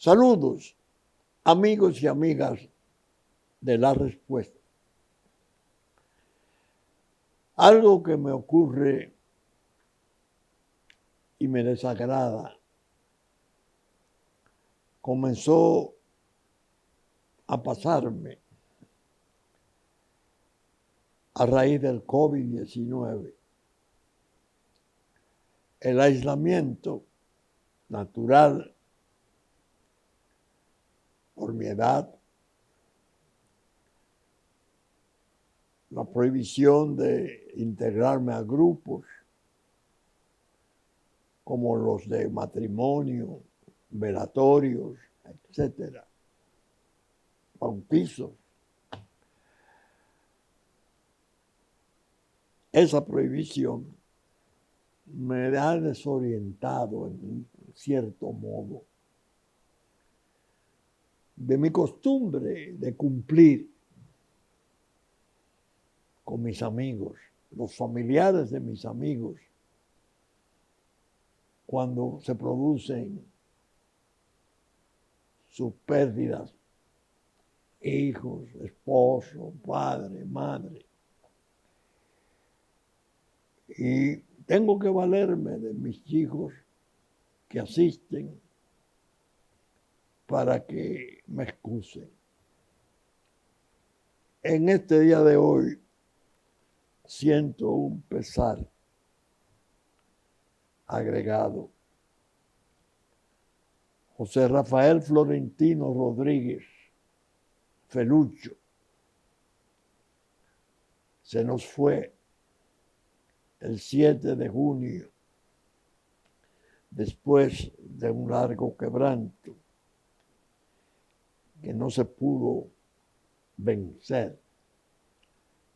Saludos, amigos y amigas de La Respuesta. Algo que me ocurre y me desagrada comenzó a pasarme a raíz del COVID-19. El aislamiento natural por mi edad, la prohibición de integrarme a grupos como los de matrimonio, velatorios, etcétera, bautizos. Esa prohibición me ha desorientado en cierto modo de mi costumbre de cumplir con mis amigos, los familiares de mis amigos, cuando se producen sus pérdidas, hijos, esposo, padre, madre. Y tengo que valerme de mis hijos que asisten para que me excusen. En este día de hoy siento un pesar agregado. José Rafael Florentino Rodríguez Felucho se nos fue el 7 de junio, después de un largo quebranto que no se pudo vencer,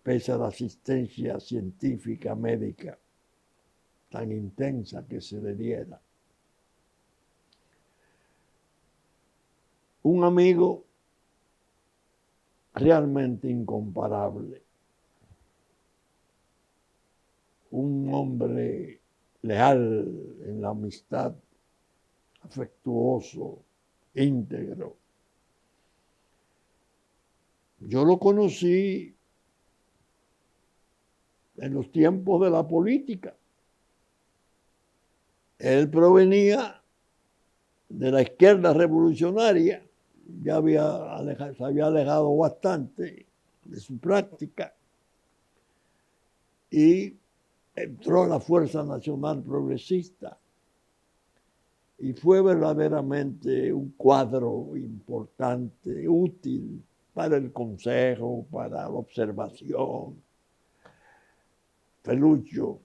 pese a la asistencia científica médica tan intensa que se le diera. Un amigo realmente incomparable, un hombre leal en la amistad, afectuoso, íntegro. Yo lo conocí en los tiempos de la política. Él provenía de la izquierda revolucionaria, ya se había alejado bastante de su práctica y entró en la Fuerza Nacional Progresista y fue verdaderamente un cuadro importante, útil para el consejo, para la observación. Felucho,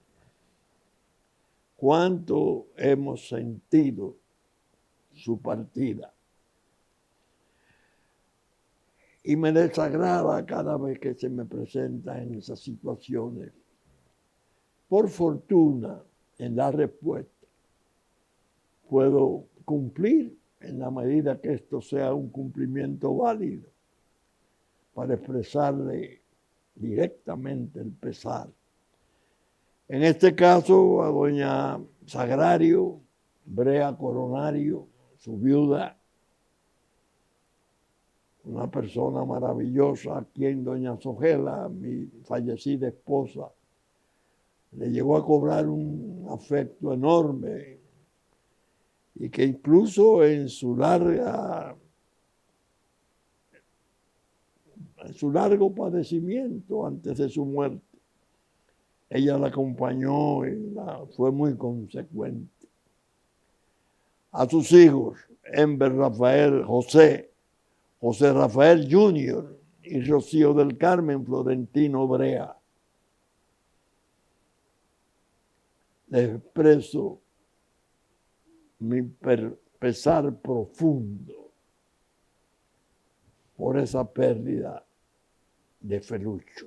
cuánto hemos sentido su partida. Y me desagrada cada vez que se me presenta en esas situaciones. Por fortuna, en La Respuesta, puedo cumplir en la medida que esto sea un cumplimiento válido para expresarle directamente el pesar. En este caso, a doña Sagrario Brea Coronario, su viuda, una persona maravillosa, a quien doña Sogela, mi fallecida esposa, le llegó a cobrar un afecto enorme y que incluso en su largo padecimiento antes de su muerte, ella la acompañó y fue muy consecuente. A sus hijos, Ember Rafael José Rafael Jr. y Rocío del Carmen Florentino Brea, les expreso mi pesar profundo por esa pérdida de Felucho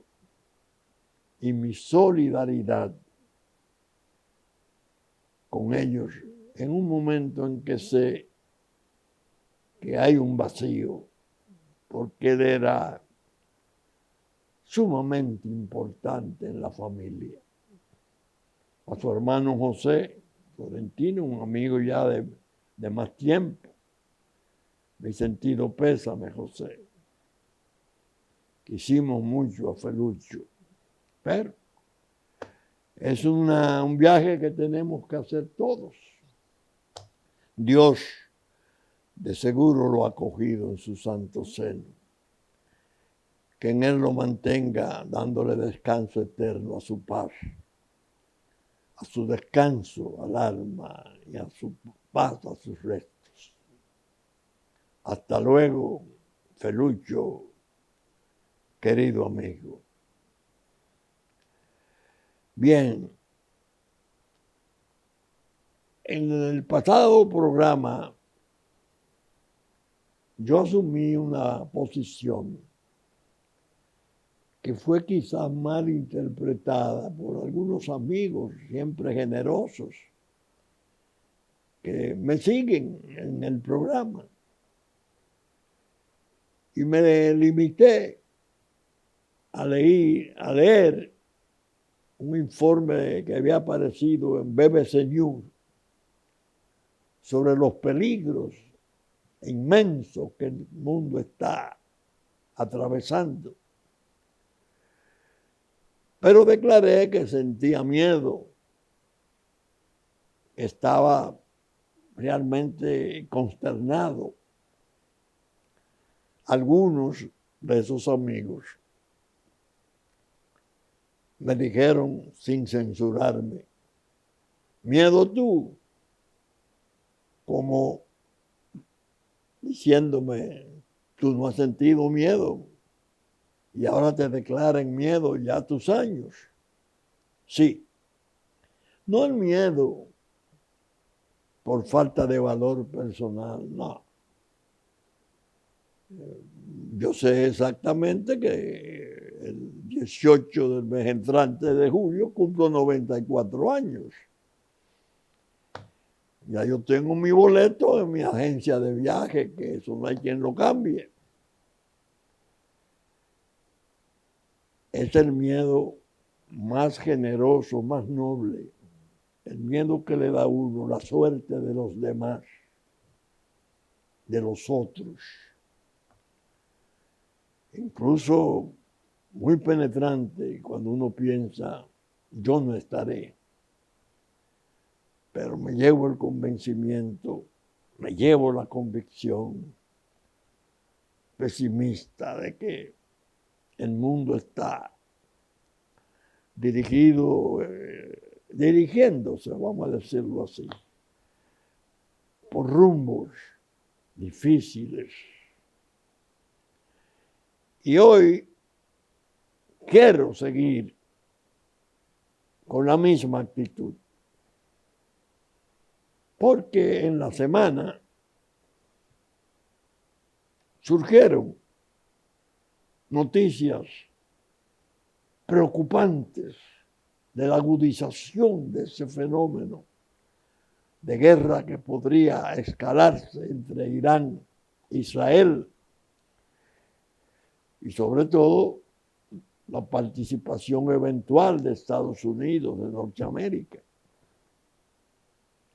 y mi solidaridad con ellos en un momento en que sé que hay un vacío, porque él era sumamente importante en la familia. A su hermano José Florentino, un amigo ya de más tiempo, Mi sentido pésame, José. Quisimos mucho a Felucho, pero es un viaje que tenemos que hacer todos. Dios de seguro lo ha acogido en su santo seno. Que en él lo mantenga dándole descanso eterno a su paz, a su descanso al alma y a su paz a sus restos. Hasta luego, Felucho, querido amigo. Bien, en el pasado programa yo asumí una posición que fue quizás mal interpretada por algunos amigos siempre generosos que me siguen en el programa. Y me limité a leer un informe que había aparecido en BBC News sobre los peligros inmensos que el mundo está atravesando. Pero declaré que sentía miedo, estaba realmente consternado. Algunos de esos amigos me dijeron sin censurarme, miedo tú, como diciéndome, tú no has sentido miedo y ahora te declaran miedo ya tus años. Sí, no el miedo por falta de valor personal, no. Yo sé exactamente que el 18 del mes entrante de julio cumplo 94 años. Ya yo tengo mi boleto en mi agencia de viaje, que eso no hay quien lo cambie. Es el miedo más generoso, más noble. El miedo que le da a uno la suerte de los demás, de los otros. Incluso muy penetrante cuando uno piensa, yo no estaré. Pero me llevo el convencimiento, me llevo la convicción pesimista de que el mundo está dirigiéndose, vamos a decirlo así, por rumbos difíciles. Y hoy quiero seguir con la misma actitud. Porque en la semana surgieron noticias preocupantes de la agudización de ese fenómeno de guerra que podría escalarse entre Irán e Israel y sobre todo la participación eventual de Estados Unidos, de Norteamérica.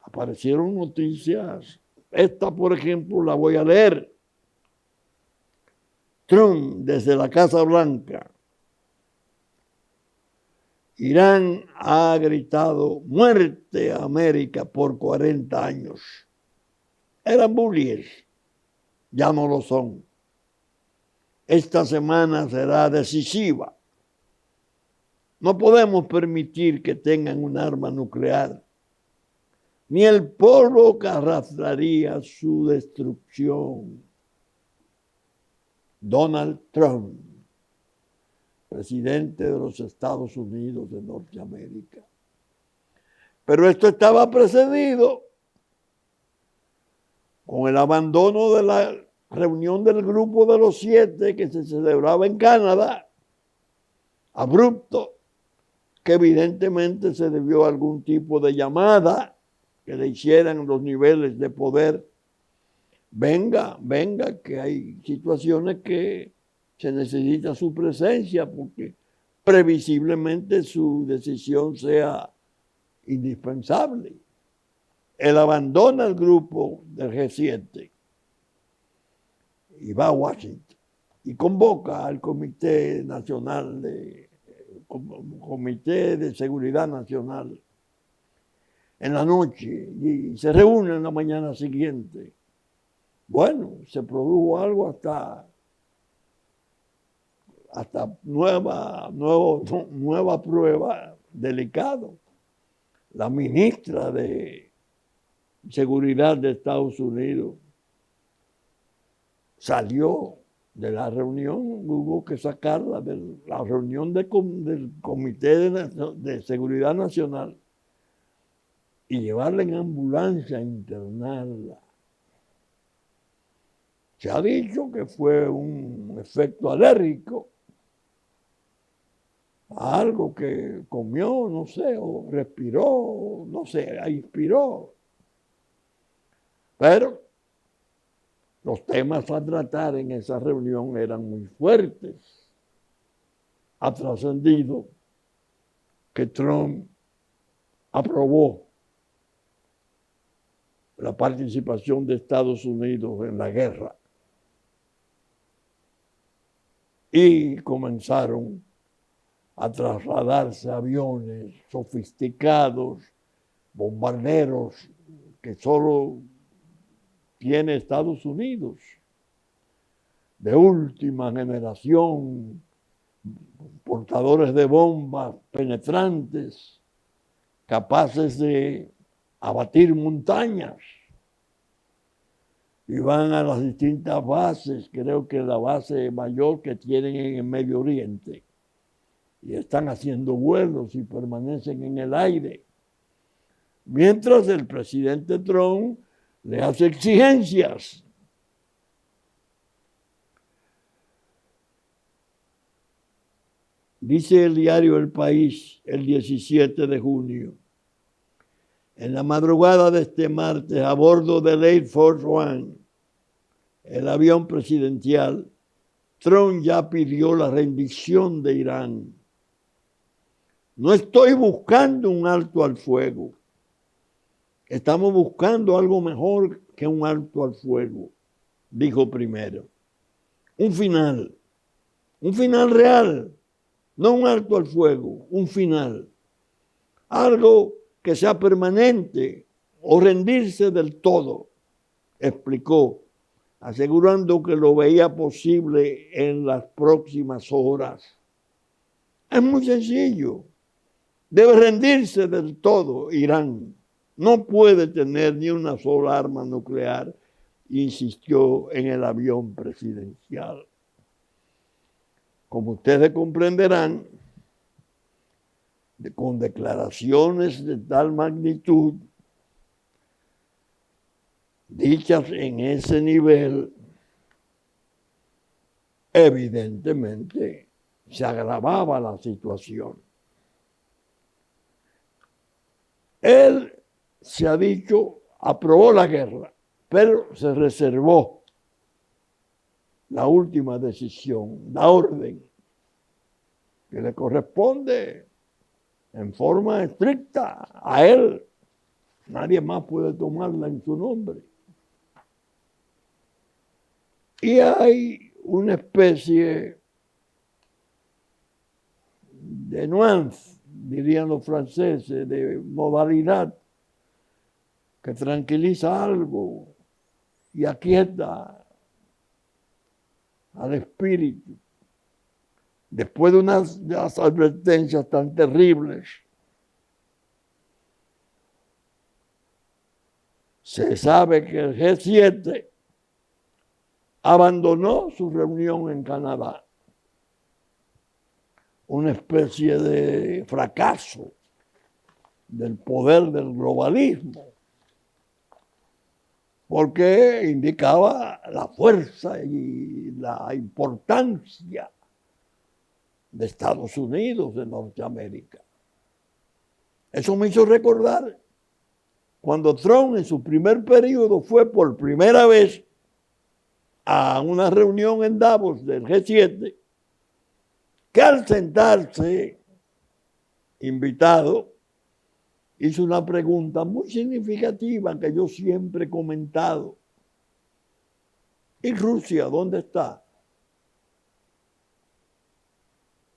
Aparecieron noticias, esta por ejemplo la voy a leer. Trump desde la Casa Blanca. Irán ha gritado muerte a América por 40 años. Eran bullies, ya no lo son. Esta semana será decisiva. No podemos permitir que tengan un arma nuclear, ni el polvo que arrastraría su destrucción. Donald Trump, presidente de los Estados Unidos de Norteamérica. Pero esto estaba precedido con el abandono de la reunión del Grupo de los 7 que se celebraba en Canadá, abrupto, que evidentemente se debió a algún tipo de llamada que le hicieran los niveles de poder. Venga, que hay situaciones que se necesita su presencia porque previsiblemente su decisión sea indispensable. Él abandona el grupo del G7 y va a Washington y convoca al Comité de Seguridad Nacional en la noche y se reúne en la mañana siguiente. Bueno, se produjo algo hasta nueva prueba, delicado. La ministra de Seguridad de Estados Unidos salió de la reunión, hubo que sacarla de la reunión del Comité de Seguridad Nacional y llevarla en ambulancia a internarla. Se ha dicho que fue un efecto alérgico a algo que comió, no sé, o respiró, no sé, inspiró. Pero los temas a tratar en esa reunión eran muy fuertes. Ha trascendido que Trump aprobó la participación de Estados Unidos en la guerra. Y comenzaron a trasladarse aviones sofisticados, bombarderos que solo tiene Estados Unidos, de última generación, portadores de bombas penetrantes, capaces de abatir montañas. Y van a las distintas bases, creo que la base mayor que tienen en el Medio Oriente. Y están haciendo vuelos y permanecen en el aire. Mientras el presidente Trump le hace exigencias. Dice el diario El País el 17 de junio. En la madrugada de este martes, a bordo del Air Force One, el avión presidencial, Trump ya pidió la rendición de Irán. No estoy buscando un alto al fuego. Estamos buscando algo mejor que un alto al fuego, dijo primero. Un final real, no un alto al fuego, un final. Algo que sea permanente o rendirse del todo, explicó, asegurando que lo veía posible en las próximas horas. Es muy sencillo. Debe rendirse del todo Irán. No puede tener ni una sola arma nuclear, insistió en el avión presidencial. Como ustedes comprenderán, con declaraciones de tal magnitud, dichas en ese nivel, evidentemente se agravaba la situación. Él, se ha dicho, aprobó la guerra, pero se reservó la última decisión, la orden, que le corresponde en forma estricta a él. Nadie más puede tomarla en su nombre. Y hay una especie de nuance, dirían los franceses, de modalidad que tranquiliza algo y aquieta al espíritu. Después de unas advertencias tan terribles, se sabe que el G7 abandonó su reunión en Canadá. Una especie de fracaso del poder del globalismo, porque indicaba la fuerza y la importancia de Estados Unidos, de Norteamérica. Eso me hizo recordar cuando Trump en su primer periodo fue por primera vez a una reunión en Davos del G7, que al sentarse, invitado, hizo una pregunta muy significativa que yo siempre he comentado, ¿Y Rusia dónde está?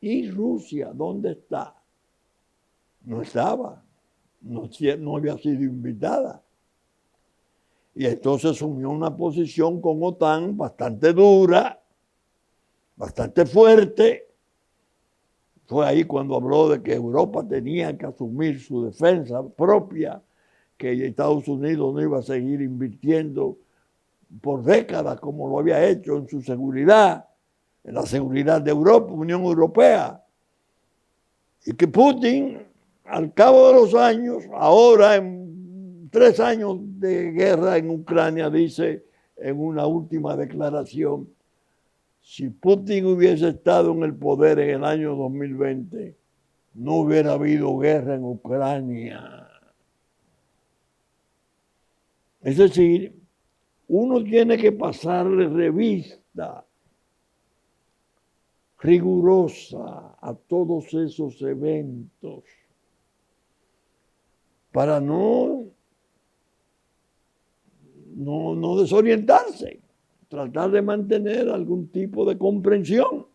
¿Y Rusia dónde está? No estaba, no había sido invitada. Y entonces asumió una posición con OTAN bastante dura, bastante fuerte. Fue ahí cuando habló de que Europa tenía que asumir su defensa propia, que Estados Unidos no iba a seguir invirtiendo por décadas como lo había hecho en su seguridad, en la seguridad de Europa, Unión Europea. Y que Putin, al cabo de los años, ahora en 3 años de guerra en Ucrania, dice en una última declaración, si Putin hubiese estado en el poder en el año 2020, no hubiera habido guerra en Ucrania. Es decir, uno tiene que pasarle revista rigurosa a todos esos eventos para no desorientarse, tratar de mantener algún tipo de comprensión.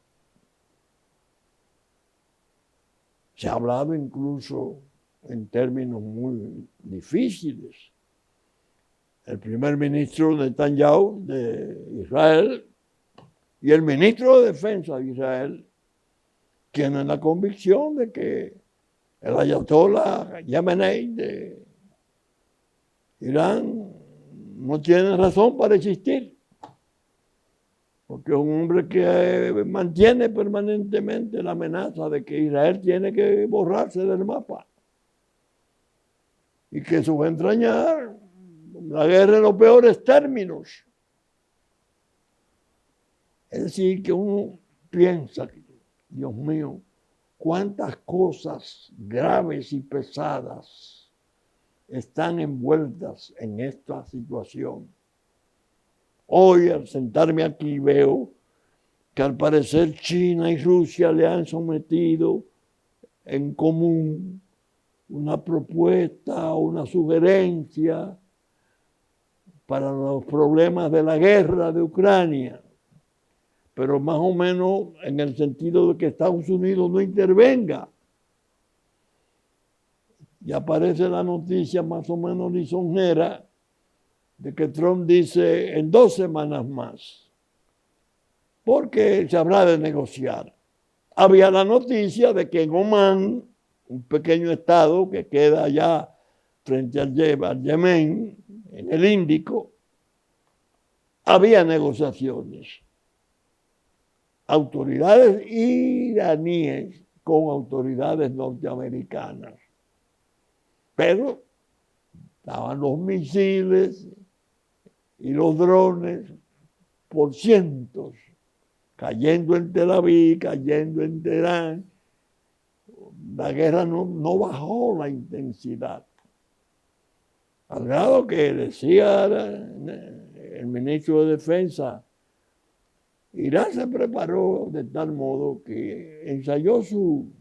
Se ha hablado incluso en términos muy difíciles. El primer ministro Netanyahu de Israel y el ministro de Defensa de Israel tienen la convicción de que el ayatollah Yamenei de Irán no tiene razón para existir, porque es un hombre que mantiene permanentemente la amenaza de que Israel tiene que borrarse del mapa y que eso va a entrañar la guerra en los peores términos. Es decir, que uno piensa, Dios mío, cuántas cosas graves y pesadas están envueltas en esta situación. Hoy, al sentarme aquí, veo que al parecer China y Rusia le han sometido en común una propuesta o una sugerencia para los problemas de la guerra de Ucrania, pero más o menos en el sentido de que Estados Unidos no intervenga. Y aparece la noticia más o menos lisonjera de que Trump dice en 2 semanas más, porque se habrá de negociar. Había la noticia de que en Omán, un pequeño estado que queda allá frente al Yemen, en el Índico, había negociaciones. Autoridades iraníes con autoridades norteamericanas. Pero estaban los misiles y los drones por cientos, cayendo en Tel Aviv, cayendo en Teherán. La guerra no bajó la intensidad. Al grado que decía el ministro de Defensa, Irán se preparó de tal modo que ensayó su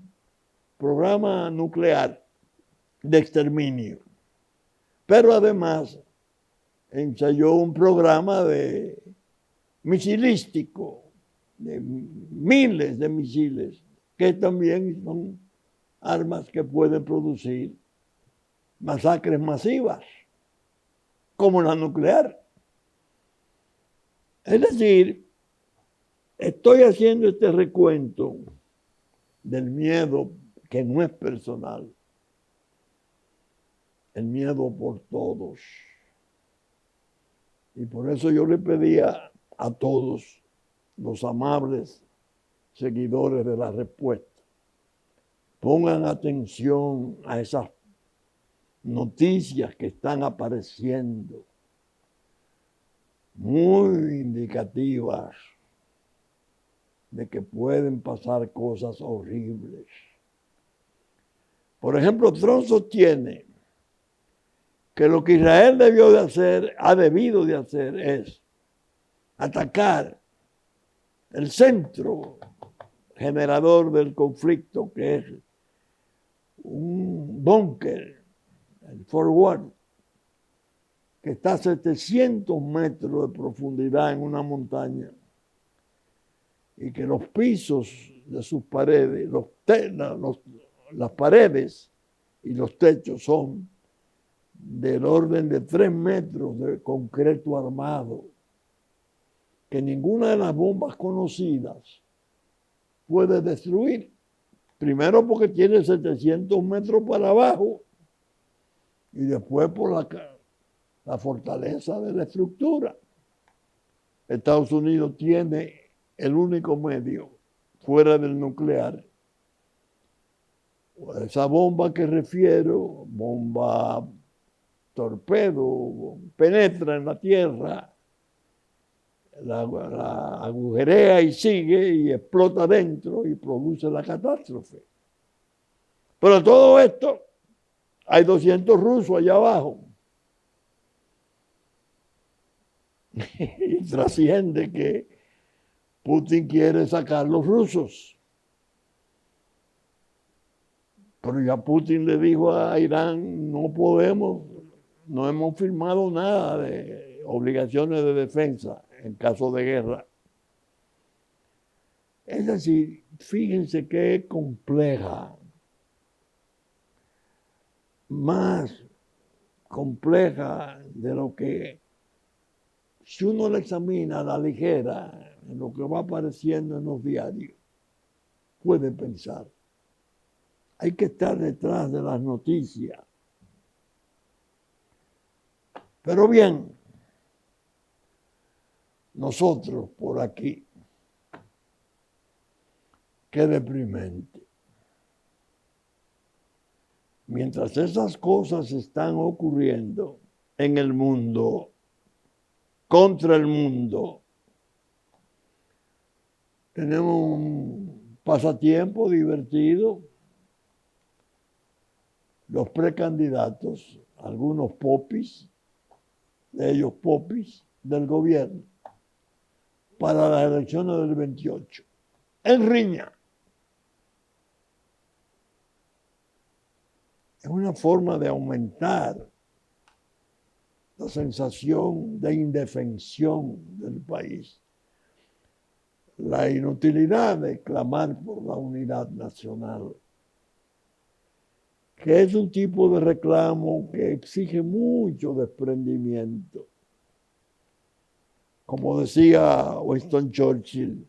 programa nuclear de exterminio, pero además ensayó un programa de misilístico, de miles de misiles, que también son armas que pueden producir masacres masivas, como la nuclear. Es decir, estoy haciendo este recuento del miedo que no es personal, el miedo por todos. Y por eso yo le pedía a todos los amables seguidores de la respuesta, pongan atención a esas noticias que están apareciendo, muy indicativas de que pueden pasar cosas horribles. Por ejemplo, Trump sostiene que lo que Israel debió de hacer, ha debido de hacer, es atacar el centro generador del conflicto, que es un búnker, el Fort Worth, que está a 700 metros de profundidad en una montaña y que los pisos de sus paredes, las paredes y los techos son del orden de 3 metros de concreto armado, que ninguna de las bombas conocidas puede destruir. Primero porque tiene 700 metros para abajo y después por la fortaleza de la estructura. Estados Unidos tiene el único medio fuera del nuclear. Esa bomba que refiero, bomba torpedo, penetra en la tierra, la agujerea y sigue y explota dentro y produce la catástrofe. Pero todo esto, hay 200 rusos allá abajo. Y trasciende que Putin quiere sacar los rusos. Pero ya Putin le dijo a Irán, no podemos, no hemos firmado nada de obligaciones de defensa en caso de guerra. Es decir, fíjense que es compleja, más compleja de lo que, si uno la examina a la ligera, en lo que va apareciendo en los diarios, puede pensar. Hay que estar detrás de las noticias. Pero bien, nosotros por aquí, qué deprimente. Mientras esas cosas están ocurriendo en el mundo, contra el mundo, tenemos un pasatiempo divertido. Los precandidatos, algunos popis, de ellos popis del gobierno, para las elecciones del 28, en riña. Es una forma de aumentar la sensación de indefensión del país, la inutilidad de clamar por la unidad nacional, que es un tipo de reclamo que exige mucho desprendimiento. Como decía Winston Churchill,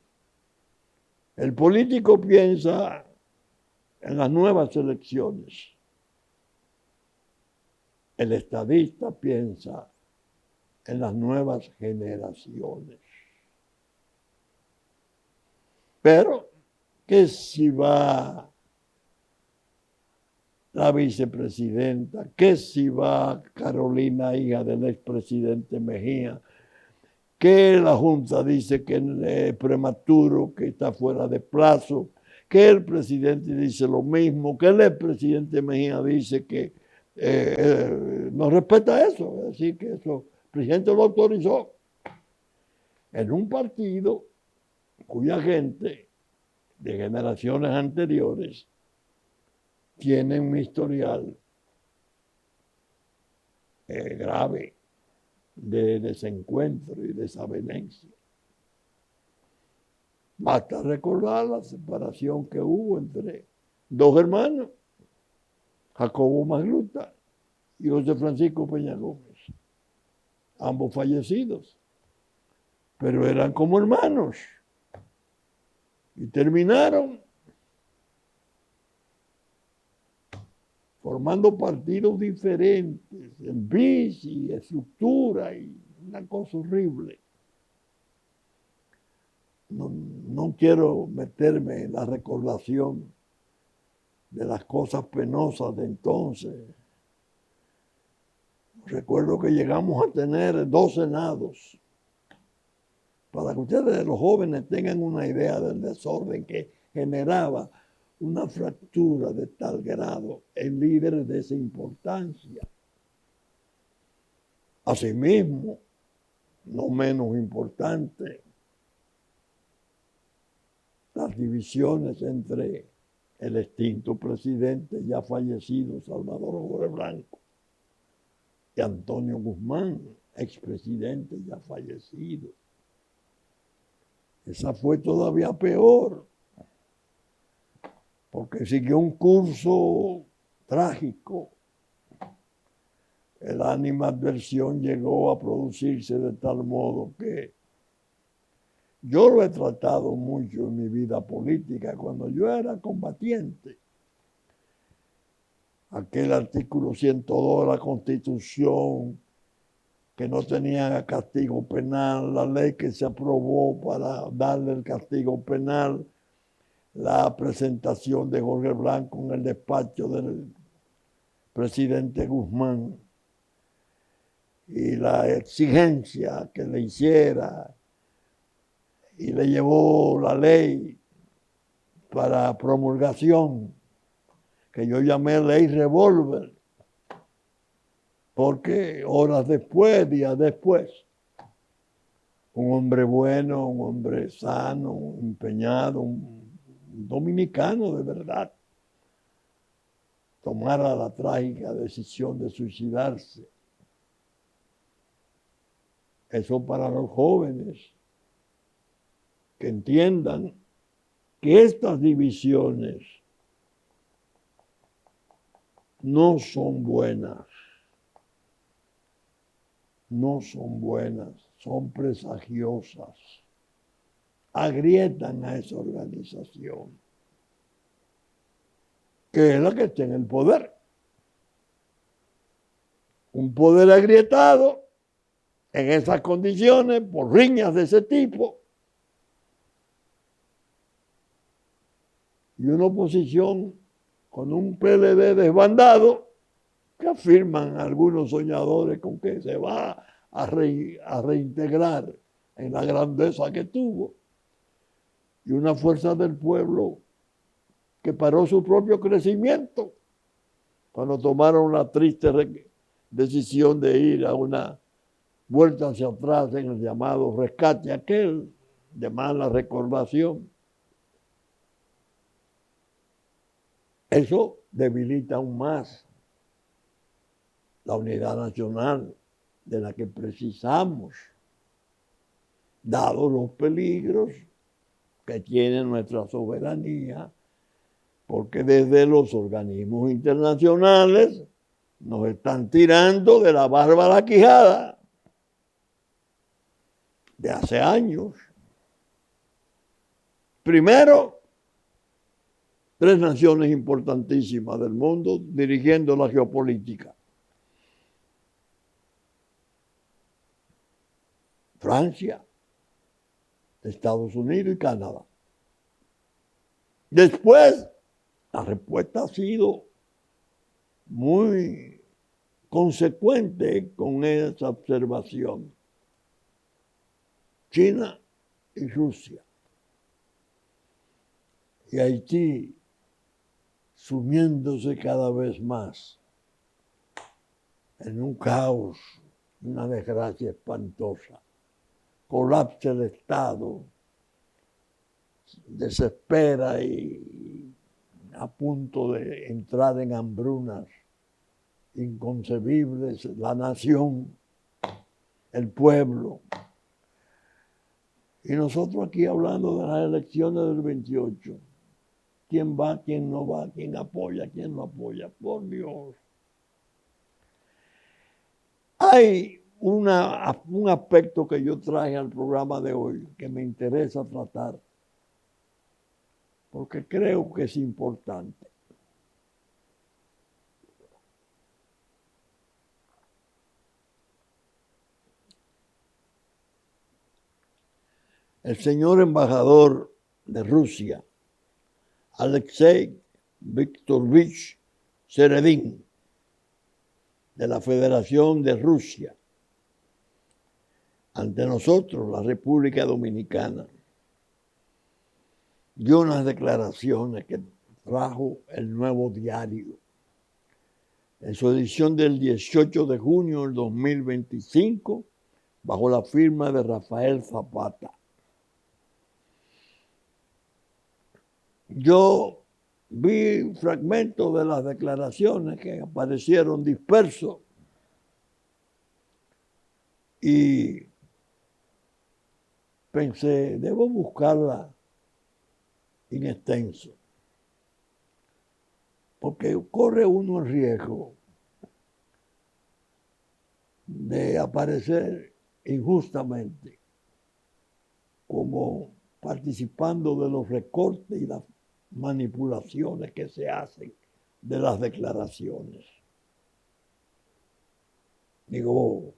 el político piensa en las nuevas elecciones. El estadista piensa en las nuevas generaciones. Pero, ¿qué si va la vicepresidenta? ¿Qué si va Carolina, hija del expresidente Mejía? Que la Junta dice que es prematuro, que está fuera de plazo, que el presidente dice lo mismo, que el expresidente Mejía dice que no respeta eso, es decir, que eso el presidente lo autorizó en un partido cuya gente de generaciones anteriores tienen un historial grave de desencuentro y desavenencia. Basta recordar la separación que hubo entre dos hermanos, Jacobo Magluta y José Francisco Peña Gómez, ambos fallecidos, pero eran como hermanos y terminaron formando partidos diferentes, en bis y estructura y una cosa horrible. No quiero meterme en la recordación de las cosas penosas de entonces. Recuerdo que llegamos a tener 2 senados. Para que ustedes, los jóvenes, tengan una idea del desorden que generaba una fractura de tal grado en líderes de esa importancia. Asimismo, no menos importante, las divisiones entre el extinto presidente ya fallecido Salvador Jorge Blanco y Antonio Guzmán, expresidente ya fallecido. Esa fue todavía peor, porque siguió un curso trágico. La animadversión llegó a producirse de tal modo que yo lo he tratado mucho en mi vida política cuando yo era combatiente. Aquel artículo 102 de la Constitución, que no tenía castigo penal, la ley que se aprobó para darle el castigo penal, la presentación de Jorge Blanco en el despacho del presidente Guzmán y la exigencia que le hiciera y le llevó la ley para promulgación, que yo llamé ley revólver, porque horas después, días después, un hombre bueno, un hombre sano, empeñado, un dominicano de verdad, tomara la trágica decisión de suicidarse. Eso para los jóvenes, que entiendan que estas divisiones no son buenas, son presagiosas, agrietan a esa organización, que es la que está en el poder. Un poder agrietado en esas condiciones, por riñas de ese tipo, y una oposición con un PLD desbandado, que afirman algunos soñadores con que se va a reintegrar en la grandeza que tuvo, y una fuerza del pueblo que paró su propio crecimiento cuando tomaron la triste decisión de ir a una vuelta hacia atrás en el llamado rescate aquel de mala recordación. Eso debilita aún más la unidad nacional de la que precisamos, dados los peligros que tiene nuestra soberanía, porque desde los organismos internacionales nos están tirando de la barba a la quijada de hace años. Primero, 3 naciones importantísimas del mundo dirigiendo la geopolítica: Francia, Estados Unidos y Canadá. Después, la respuesta ha sido muy consecuente con esa observación: China y Rusia. Y Haití sumiéndose cada vez más en un caos, una desgracia espantosa. Colapsa el Estado, desespera y a punto de entrar en hambrunas inconcebibles la nación, el pueblo. Y nosotros aquí hablando de las elecciones del 28. ¿Quién va, quién no va, quién apoya, quién no apoya? Por Dios. Hay un aspecto que yo traje al programa de hoy que me interesa tratar, porque creo que es importante. El señor embajador de Rusia, Alexei Viktorovich Seredin, de la Federación de Rusia, ante nosotros, la República Dominicana, dio unas declaraciones que trajo el Nuevo Diario en su edición del 18 de junio del 2025, bajo la firma de Rafael Zapata. Yo vi fragmentos de las declaraciones que aparecieron dispersos Y pensé, debo buscarla en extenso, porque corre uno el riesgo de aparecer injustamente como participando de los recortes y las manipulaciones que se hacen de las declaraciones. Digo,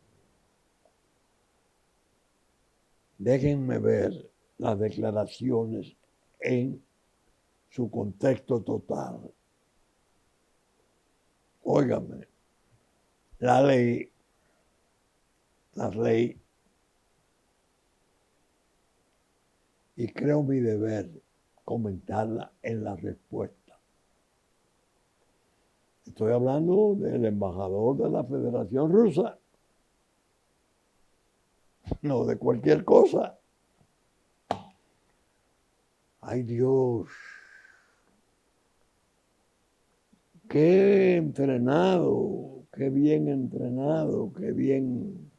déjenme ver las declaraciones en su contexto total. Óigame, la ley, y creo mi deber comentarla en la respuesta. Estoy hablando del embajador de la Federación Rusa, no de cualquier cosa. Ay Dios, qué entrenado, qué bien entrenado, qué bien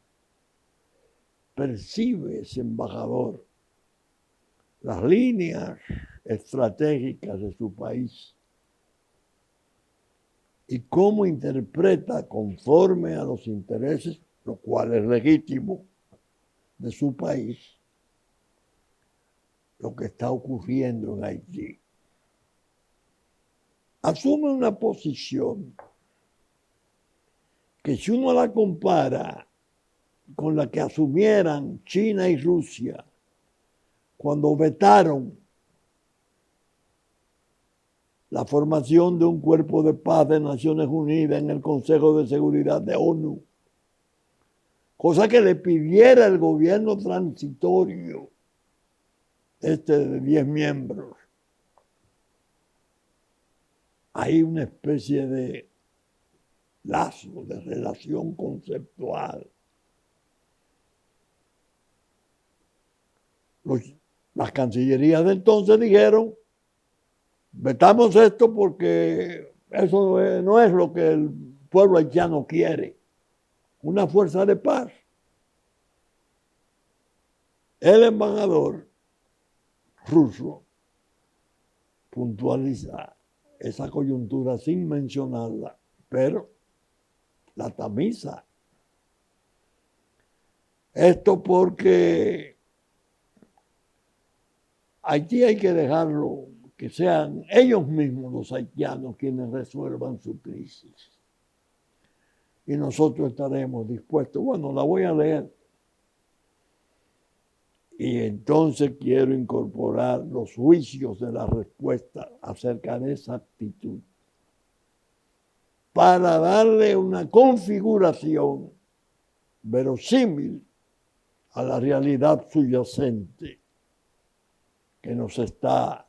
percibe ese embajador las líneas estratégicas de su país y cómo interpreta conforme a los intereses, lo cual es legítimo, de su país, lo que está ocurriendo en Haití. Asume una posición que si uno la compara con la que asumieran China y Rusia cuando vetaron la formación de un cuerpo de paz de Naciones Unidas en el Consejo de Seguridad de ONU, cosa que le pidiera el gobierno transitorio, de 10 miembros. Hay una especie de lazo, de relación conceptual. Las cancillerías de entonces dijeron, vetamos esto porque eso no es lo que el pueblo haitiano quiere, una fuerza de paz. El embajador ruso puntualiza esa coyuntura sin mencionarla, pero la tamiza. Esto porque Haití hay que dejarlo que sean ellos mismos los haitianos quienes resuelvan su crisis. Y nosotros estaremos dispuestos. Bueno, la voy a leer. Y entonces quiero incorporar los juicios de la respuesta acerca de esa actitud para darle una configuración verosímil a la realidad subyacente que nos está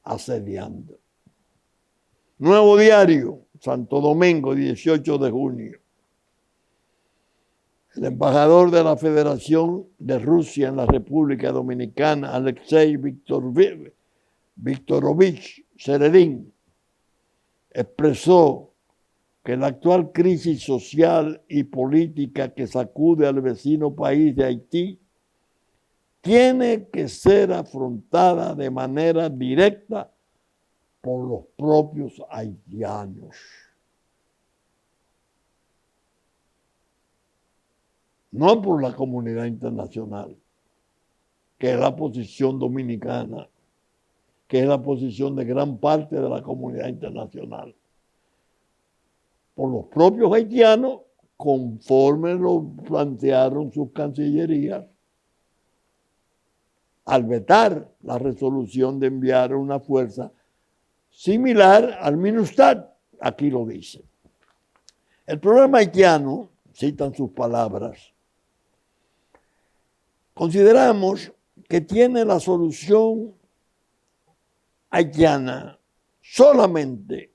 asediando. Nuevo Diario, Santo Domingo, 18 de junio. El embajador de la Federación de Rusia en la República Dominicana, Alexei Viktorovich Seredin, expresó que la actual crisis social y política que sacude al vecino país de Haití tiene que ser afrontada de manera directa por los propios haitianos. No por la comunidad internacional, que es la posición dominicana, que es la posición de gran parte de la comunidad internacional. Por los propios haitianos, conforme lo plantearon sus cancillerías, al vetar la resolución de enviar una fuerza similar al MINUSTAH, aquí lo dice. El problema haitiano, citan sus palabras, consideramos que tiene la solución haitiana solamente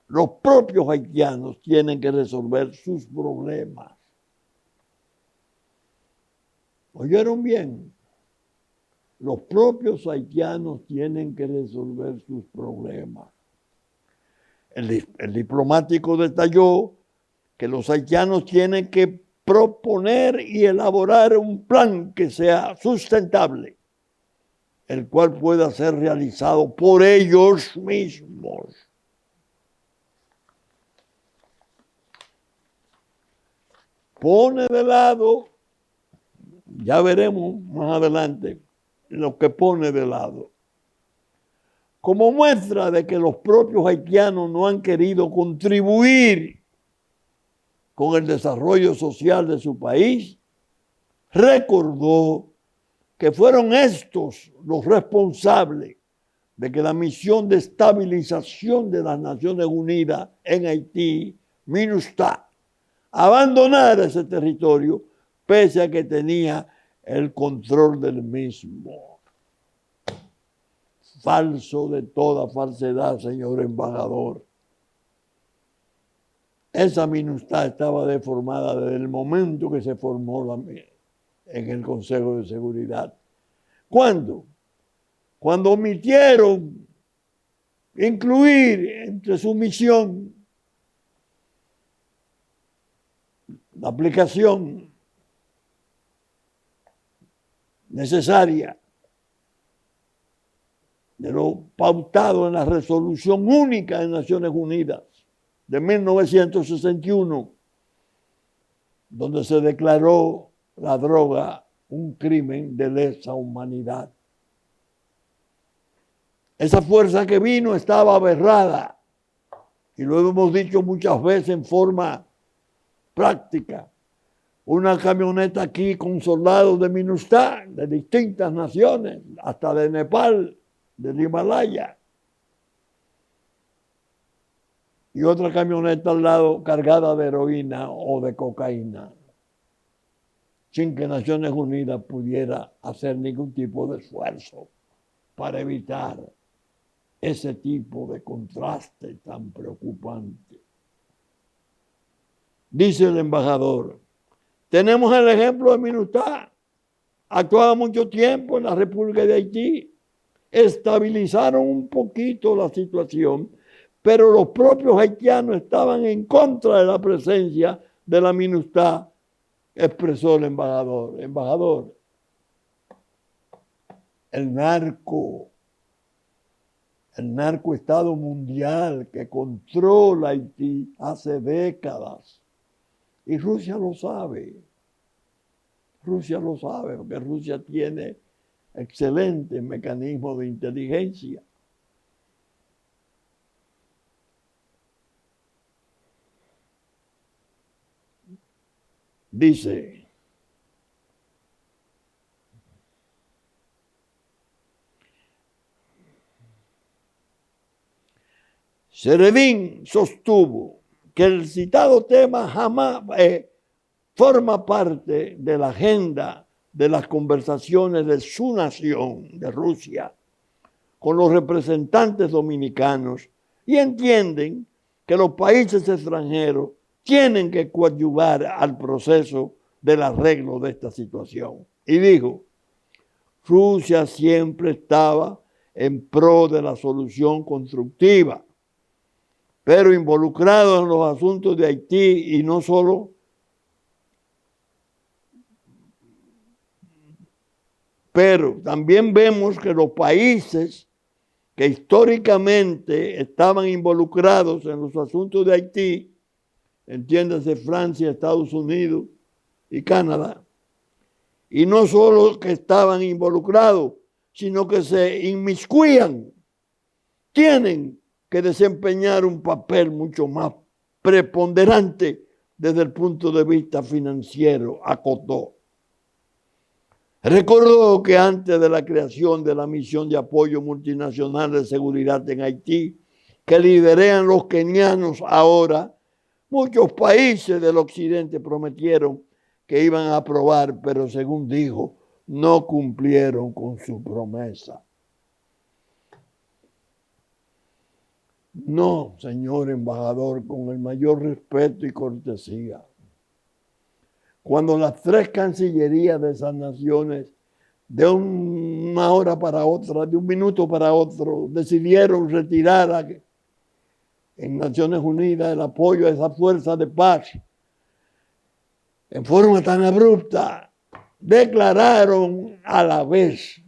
los propios haitianos tienen que resolver sus problemas. ¿Oyeron bien? Los propios haitianos tienen que resolver sus problemas. El diplomático detalló que los haitianos tienen que proponer y elaborar un plan que sea sustentable, el cual pueda ser realizado por ellos mismos. Pone de lado, ya veremos más adelante lo que pone de lado, como muestra de que los propios haitianos no han querido contribuir con el desarrollo social de su país, recordó que fueron estos los responsables de que la misión de estabilización de las Naciones Unidas en Haití, MINUSTAH, abandonara ese territorio pese a que tenía el control del mismo. Falso de toda falsedad, señor embajador. Esa MINUSTAH estaba deformada desde el momento que se formó en el Consejo de Seguridad. ¿Cuándo? Cuando omitieron incluir entre su misión la aplicación necesaria de lo pautado en la Resolución Única de Naciones Unidas de 1961, donde se declaró la droga un crimen de lesa humanidad. Esa fuerza que vino estaba aberrada, y lo hemos dicho muchas veces en forma práctica. Una camioneta aquí con soldados de MINUSTAH, de distintas naciones, hasta de Nepal, del Himalaya. Y otra camioneta al lado cargada de heroína o de cocaína, sin que Naciones Unidas pudiera hacer ningún tipo de esfuerzo para evitar ese tipo de contraste tan preocupante. Dice el embajador, tenemos el ejemplo de MINUSTAH, actuaba mucho tiempo en la República de Haití, estabilizaron un poquito la situación, pero los propios haitianos estaban en contra de la presencia de la MINUSTAH, expresó el embajador. Embajador, el narcoestado mundial que controla Haití hace décadas, y Rusia lo sabe. Rusia lo sabe, porque Rusia tiene excelentes mecanismos de inteligencia. Dice, Servín sostuvo que el citado tema jamás forma parte de la agenda de las conversaciones de su nación, de Rusia, con los representantes dominicanos, y entienden que los países extranjeros tienen que coadyuvar al proceso del arreglo de esta situación. Y dijo, Rusia siempre estaba en pro de la solución constructiva, pero involucrado en los asuntos de Haití, y no solo, pero también vemos que los países que históricamente estaban involucrados en los asuntos de Haití, entiéndase Francia, Estados Unidos y Canadá, y no solo que estaban involucrados, sino que se inmiscuían, tienen que desempeñar un papel mucho más preponderante desde el punto de vista financiero, acotó. Recordó que antes de la creación de la misión de apoyo multinacional de seguridad en Haití, que lideran los kenianos ahora, muchos países del occidente prometieron que iban a aprobar, pero según dijo, no cumplieron con su promesa. No, señor embajador, con el mayor respeto y cortesía. Cuando las tres cancillerías de esas naciones, de una hora para otra, de un minuto para otro, decidieron retirar en Naciones Unidas el apoyo a esa fuerza de paz, en forma tan abrupta, declararon a la vez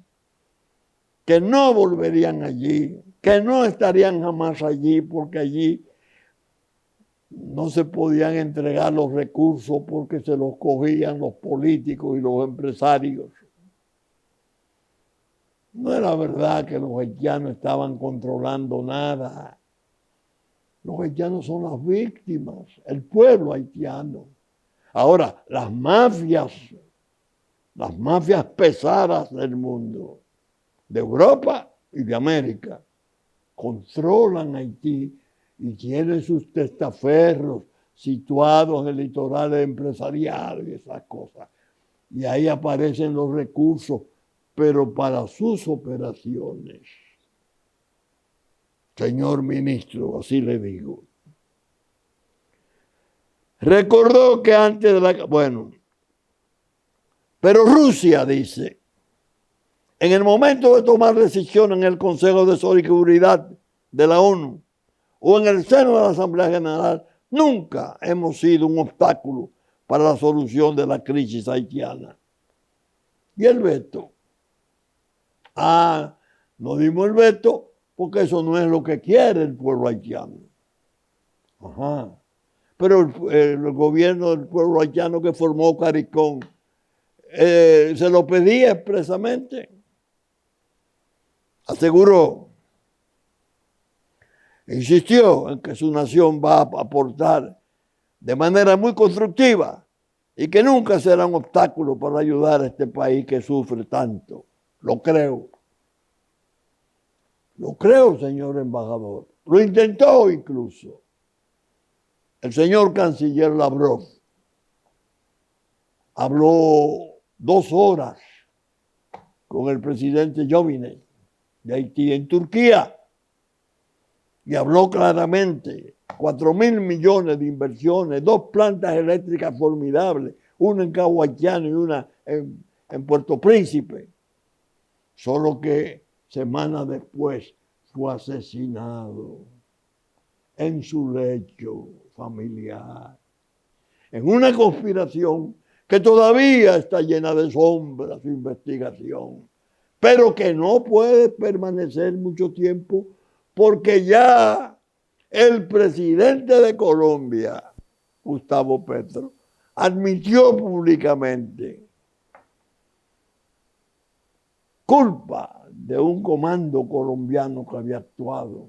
que no volverían allí, que no estarían jamás allí, porque allí no se podían entregar los recursos porque se los cogían los políticos y los empresarios. No era verdad que los haitianos estaban controlando nada. Los haitianos son las víctimas, el pueblo haitiano. Ahora, las mafias pesadas del mundo, de Europa y de América, controlan Haití y tienen sus testaferros situados en el litoral empresarial y esas cosas. Y ahí aparecen los recursos, pero para sus operaciones. Señor ministro, así le digo. Recordó que antes de la... Bueno, pero Rusia dice, en el momento de tomar decisiones en el Consejo de Seguridad de la ONU o en el seno de la Asamblea General, nunca hemos sido un obstáculo para la solución de la crisis haitiana. ¿Y el veto? No dimos el veto porque eso no es lo que quiere el pueblo haitiano. Ajá. Pero el gobierno del pueblo haitiano que formó CARICOM se lo pedía expresamente. Aseguró, insistió en que su nación va a aportar de manera muy constructiva y que nunca será un obstáculo para ayudar a este país que sufre tanto. Lo creo. Lo creo, señor embajador. Lo intentó incluso. El señor canciller Lavrov habló 2 horas con el presidente Jovenel de Haití en Turquía y habló claramente. 4.000 millones de inversiones, 2 plantas eléctricas formidables, una en Cabo Haitiano y una en Puerto Príncipe. Solo que semanas después fue asesinado en su lecho familiar, en una conspiración que todavía está llena de sombras su investigación, pero que no puede permanecer mucho tiempo porque ya el presidente de Colombia, Gustavo Petro, admitió públicamente culpa de un comando colombiano que había actuado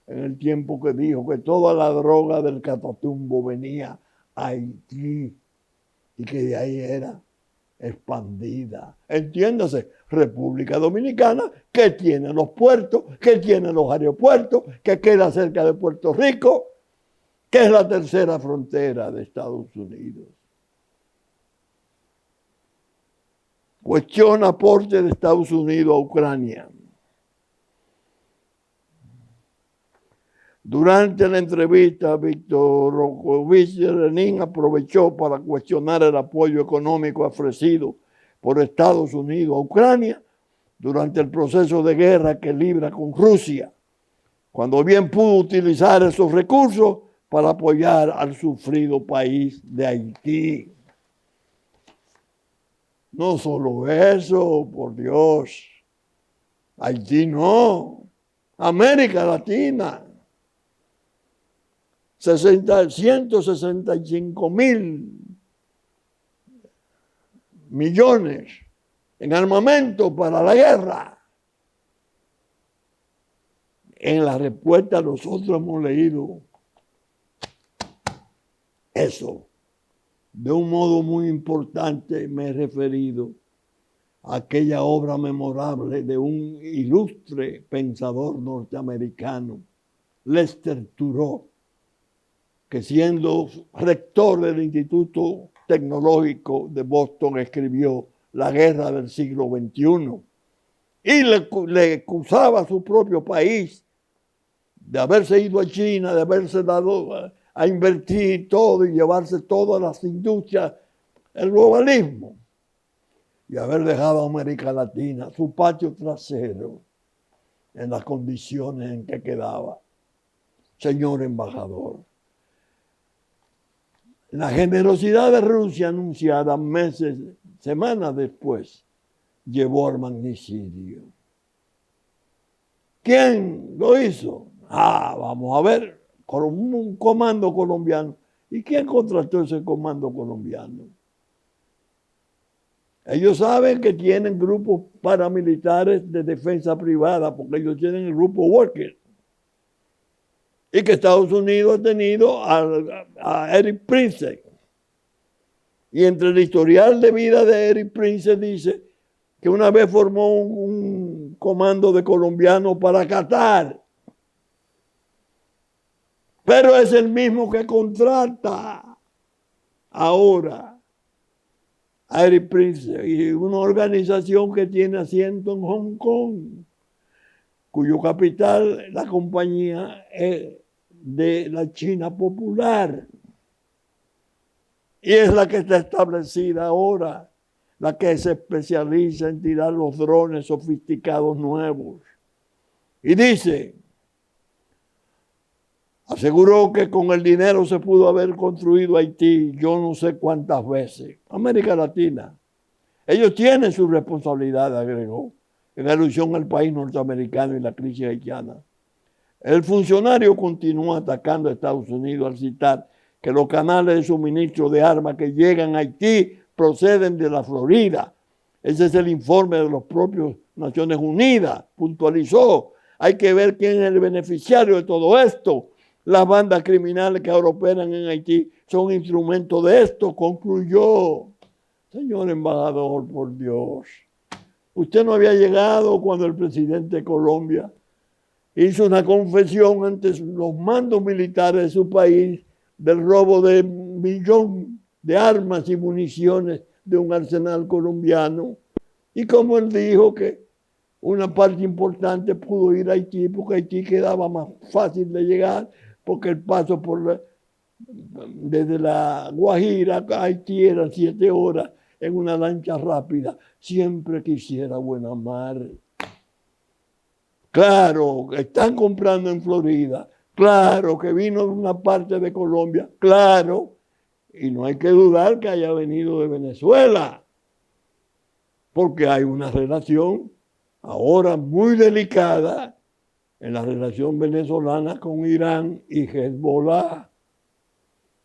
en el tiempo que dijo que toda la droga del Catatumbo venía a Haití y que de ahí era expandida. Entiéndase, República Dominicana, que tiene los puertos, que tiene los aeropuertos, que queda cerca de Puerto Rico, que es la tercera frontera de Estados Unidos. Cuestiona aporte de Estados Unidos a Ucrania. Durante la entrevista, Víctor Rokovich Lenin aprovechó para cuestionar el apoyo económico ofrecido por Estados Unidos a Ucrania durante el proceso de guerra que libra con Rusia, cuando bien pudo utilizar esos recursos para apoyar al sufrido país de Haití. No solo eso, por Dios, Haití no, América Latina. 165.000 millones en armamento para la guerra. En la respuesta nosotros hemos leído eso. De un modo muy importante me he referido a aquella obra memorable de un ilustre pensador norteamericano, Lester Thurow, que siendo rector del Instituto Tecnológico de Boston escribió La guerra del siglo XXI y le acusaba a su propio país de haberse ido a China, de haberse dado a invertir todo y llevarse todas las industrias, el globalismo, y haber dejado a América Latina, su patio trasero, en las condiciones en que quedaba. Señor embajador, La generosidad de Rusia anunciada semanas después, llevó al magnicidio. ¿Quién lo hizo? Vamos a ver, con un comando colombiano. ¿Y quién contrató ese comando colombiano? Ellos saben que tienen grupos paramilitares de defensa privada, porque ellos tienen el grupo Walker. Y que Estados Unidos ha tenido a Erik Prince. Y entre el historial de vida de Erik Prince dice que una vez formó un comando de colombianos para Qatar. Pero es el mismo que contrata ahora a Erik Prince y una organización que tiene asiento en Hong Kong, cuyo capital, la compañía, es de la China Popular. Y es la que está establecida ahora, la que se especializa en tirar los drones sofisticados nuevos. Y dice, aseguró que con el dinero se pudo haber construido Haití yo no sé cuántas veces. América Latina. Ellos tienen su responsabilidad, agregó, en alusión al país norteamericano y la crisis haitiana. El funcionario continuó atacando a Estados Unidos al citar que los canales de suministro de armas que llegan a Haití proceden de la Florida. Ese es el informe de los propios Naciones Unidas, puntualizó. Hay que ver quién es el beneficiario de todo esto. Las bandas criminales que ahora operan en Haití son instrumentos de esto, concluyó. Señor embajador, por Dios, usted no había llegado cuando el presidente de Colombia hizo una confesión ante los mandos militares de su país del robo de 1 millón de armas y municiones de un arsenal colombiano. Y como él dijo que una parte importante pudo ir a Haití porque Haití quedaba más fácil de llegar porque el paso desde la Guajira a Haití eran 7 horas en una lancha rápida, siempre que hiciera buena mar. Claro, que están comprando en Florida, claro, que vino de una parte de Colombia, claro, y no hay que dudar que haya venido de Venezuela, porque hay una relación ahora muy delicada en la relación venezolana con Irán y Hezbollah.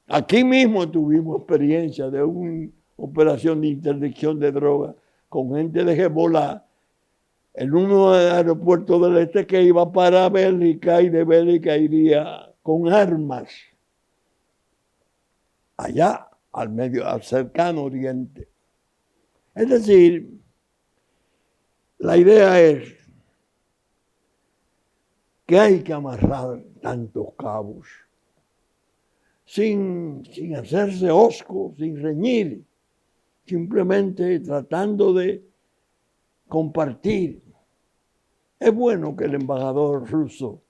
Aquí mismo tuvimos experiencia de una operación de interdicción de drogas con gente de Hezbollah en un aeropuerto del este que iba para Bélgica y de Bélgica iría con armas allá al cercano oriente. Es decir, la idea es que hay que amarrar tantos cabos sin hacerse hosco, sin reñir, simplemente tratando de compartir. Es bueno que el embajador ruso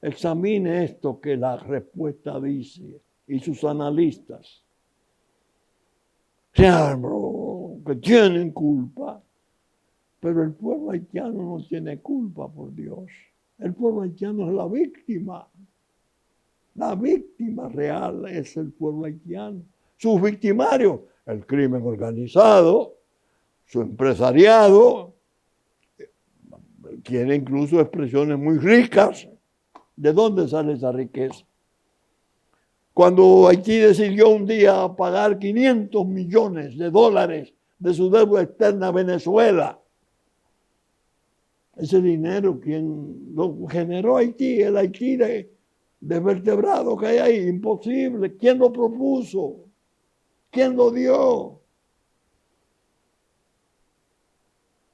examine esto que la respuesta dice y sus analistas. Claro, que tienen culpa, pero el pueblo haitiano no tiene culpa, por Dios. El pueblo haitiano es la víctima. La víctima real es el pueblo haitiano. Sus victimarios, el crimen organizado, su empresariado, tiene incluso expresiones muy ricas. ¿De dónde sale esa riqueza? Cuando Haití decidió un día pagar $500 millones de su deuda externa a Venezuela, ese dinero, ¿quién lo generó Haití? El Haití desvertebrado que hay ahí, imposible. ¿Quién lo propuso? ¿Quién lo dio?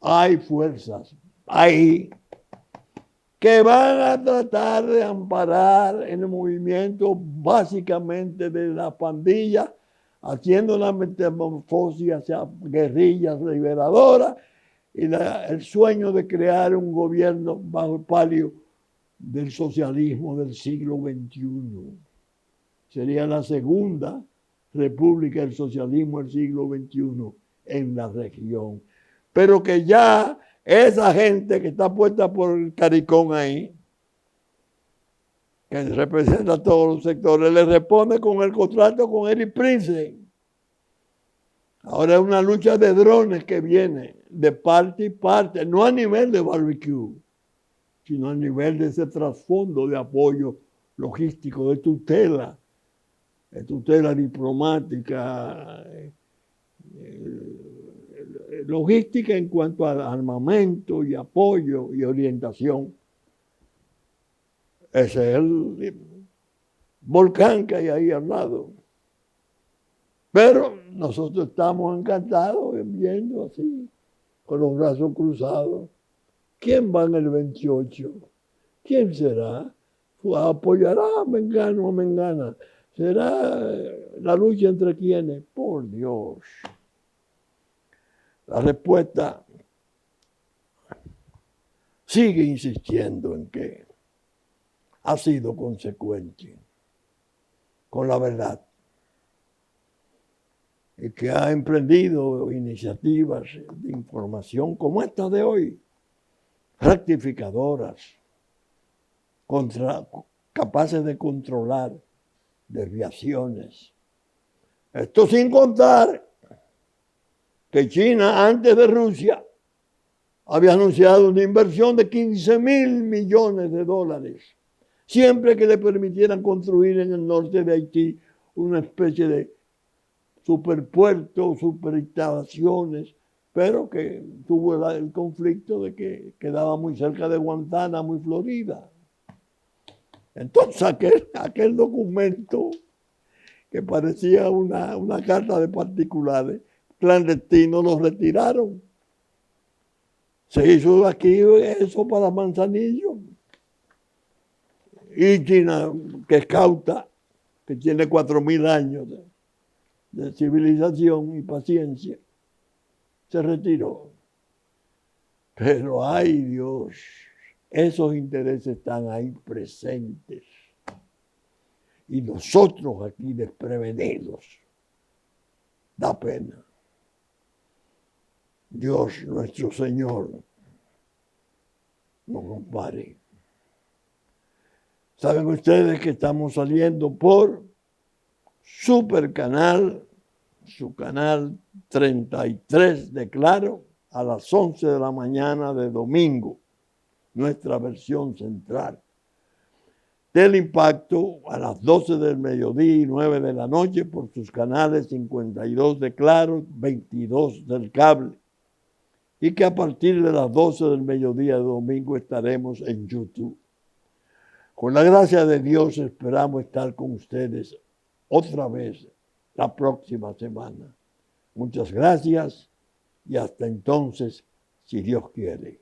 Hay fuerzas ahí que van a tratar de amparar el movimiento básicamente de la pandilla, haciendo la metamorfosis hacia guerrillas liberadoras y el sueño de crear un gobierno bajo el palio del socialismo del siglo XXI. Sería la segunda república del socialismo del siglo XXI en la región. Pero que ya esa gente que está puesta por el caricón ahí, que representa a todos los sectores, le responde con el contrato con Eric Prince. Ahora es una lucha de drones que viene de parte y parte, no a nivel de barbecue, sino a nivel de ese trasfondo de apoyo logístico, de tutela diplomática, logística en cuanto a armamento y apoyo y orientación. Ese es el volcán que hay ahí al lado. Pero nosotros estamos encantados viendo así, con los brazos cruzados. ¿Quién va en el 28? ¿Quién será? ¿Apoyará a Mengano o a Mengana? ¿Será la lucha entre quiénes? Por Dios. La respuesta sigue insistiendo en que ha sido consecuente con la verdad y que ha emprendido iniciativas de información como esta de hoy, rectificadoras, capaces de controlar desviaciones. Esto sin contar que China, antes de Rusia, había anunciado una inversión de 15,000 millones de dólares, siempre que le permitieran construir en el norte de Haití una especie de superpuertos, superinstalaciones, pero que tuvo el conflicto de que quedaba muy cerca de Guantánamo y Florida. Entonces aquel documento que parecía una carta de particulares, clandestinos, lo retiraron. Se hizo aquí eso para Manzanillo. Y China, que es cauta, que tiene 4,000 años de civilización y paciencia, se retiró. Pero ay Dios, esos intereses están ahí presentes. Y nosotros aquí desprevenidos. Da pena. Dios nuestro Señor nos compare. Saben ustedes que estamos saliendo por Supercanal, su canal 33 de Claro, a las 11 de la mañana de domingo, nuestra versión central. Teleimpacto a las 12 del mediodía y 9 de la noche por sus canales 52 de Claro, 22 del cable. Y que a partir de las 12 del mediodía de domingo estaremos en YouTube. Con la gracia de Dios esperamos estar con ustedes otra vez la próxima semana. Muchas gracias y hasta entonces, si Dios quiere.